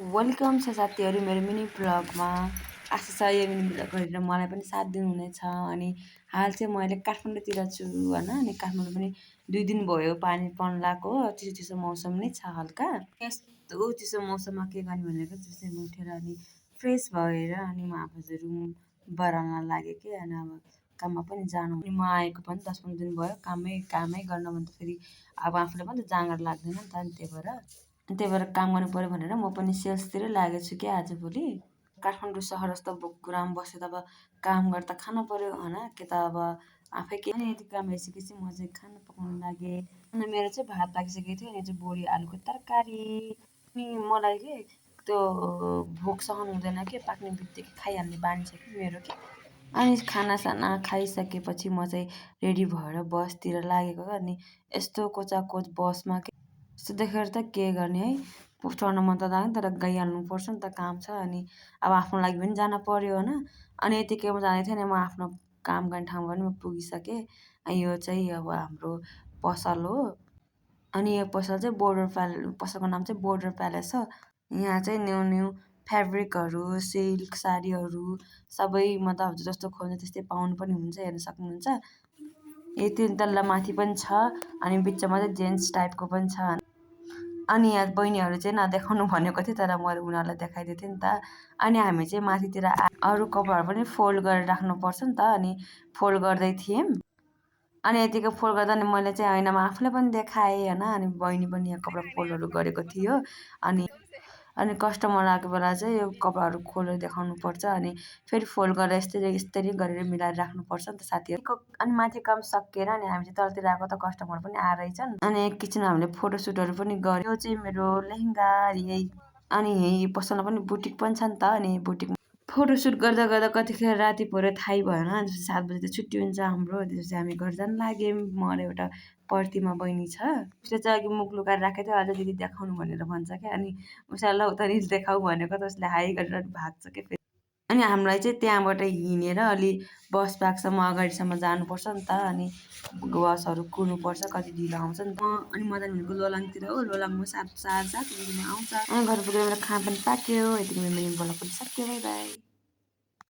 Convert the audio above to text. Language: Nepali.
वेलकम छ साथीहरू मेरो मिनी भ्लगमा। आशा छ यो मिनी भ्लग गरेर मलाई पनि साथ दिनुहुनेछ। अनि हाल चाहिँ म अहिले काठमाडौँतिर छु होइन। अनि काठमाडौँ पनि 2 दिन भयो पानी पर्न लागेको हो। चिसो चिसो मौसम नै छ हल्का। यस्तो चिसो मौसममा के गर्ने भनेको चिसोमा उठेर अनि फ्रेस भएर अनि म आफूहरू रुम बढाल्न लागेँ कि अनि अब काममा पनि जानु। अनि म आएको पनि 10-15 दिन भयो कामै गर्न भन्दा फेरि अब आफूलाई पनि त जाँगर लाग्दैन नि त। अनि त्यही भएर काम गर्नु पऱ्यो भनेर म पनि सेल्सतिरै लागेको छु क्या आजभोलि। काठमाडौँ सहर जस्तो कुरामा बसेर अब काम गरेर त खानु पऱ्यो होइन। कि त अब आफै के यति काम भइसकेपछि म चाहिँ खाना पकाउनु लागेँ। अनि मेरो चाहिँ भात पाकिसकेको थियो। अनि चाहिँ बोडी आलुको तरकारी। अनि मलाई के त्यो भोक सहन हुँदैन कि पाक्ने बित्तिकै खाइहाल्ने बानी छ कि मेरो कि। अनि खानासाना खाइसकेपछि म चाहिँ रेडी भएर बसतिर लागेको क्या। अनि यस्तो कोचाकोच बसमा के यस्तो देखेर त के गर्ने है। चढ्न मन त लाग्यो तर गइहाल्नुपर्छ नि त काम छ। अनि अब आफ्नो लागि पनि जान पऱ्यो होइन। अनि यतिकैमा जाँदै थिएँ अनि म आफ्नो काम गर्ने ठाउँमा पनि म पुगिसकेँ। यो चाहिँ अब हाम्रो पसल हो। अनि यो पसल चाहिँ पसलको नाम चाहिँ बोर्डर प्यालेस हो। यहाँ चाहिँ न्यू फेब्रिकहरू सिल्क साडीहरू सबै मतलब जस्तो खोज्छ त्यस्तै पाउनु पनि हुन्छ, हेर्न सक्नुहुन्छ। यो 3 तल्ला माथि पनि छ। अनि बिचमा चाहिँ जेन्ट्स टाइपको पनि छ। अनि यहाँ बहिनीहरू चाहिँ नदेखाउनु भनेको थियो तर मैले उनीहरूलाई देखाइदिएको थिएँ नि त। अनि हामी चाहिँ माथितिर अरू कपडाहरू पनि फोल्ड गरेर राख्नुपर्छ नि त। अनि फोल्ड गर्दै थियौँ। अनि यतिको फोल्ड गर्दा अनि मैले चाहिँ ऐनामा आफूलाई पनि देखाएँ होइन। अनि बहिनी पनि यहाँ कपडा फोल्डहरू गरेको थियो। अनि कस्टमर आएको बेला चाहिँ यो कपडाहरू खोलेर देखाउनुपर्छ। अनि फेरि फोल्ड गरेर यस्तरी गरेर मिलाएर राख्नुपर्छ नि त साथीहरू। अनि माथि काम सकिएर अनि हामी चाहिँ तलतिर आएको त कस्टमर पनि आएर रहेछन्। अनि एकैछिनमा हामीले फोटोसुटहरू पनि गऱ्यो। यो चाहिँ मेरो लेहेङ्गा यही। अनि यही पसलमा पनि बुटिक पनि छ नि त। अनि बुटिक फोटोसुट गर्दा गर्दा कतिखेर राति पऱ्यो थाहै भएन। त्यसपछि 7 बजी त छुट्टी हुन्छ हाम्रो। त्यसपछि हामी घर जान लाग्यौँ। म र एउटा प्रतिमा बहिनी छ। उसले चाहिँ अघि मुख लुकाएर राखेको थियो। अझ दिदी देखाउनु भनेर भन्छ क्या। अनि उसलाई ल उता नि देखाऊ भनेको त उसले हाई गरेर भाग्छ क्या फेरि। अनि हामीलाई चाहिँ त्यहाँबाट हिँडेर अलि बस पार्कसम्म अगाडिसम्म जानुपर्छ नि त। अनि बसहरू कुर्नुपर्छ कति ढिलो आउँछ नि त। अनि मदन भनेको लोलाङतिर हो। लोलाङमा 7 बजीमा आउँछ। अनि घर पुगेर मेरो खाना पनि पाक्यो। यतिको मेरो मिनी भ्लग पनि सक्यो। By by.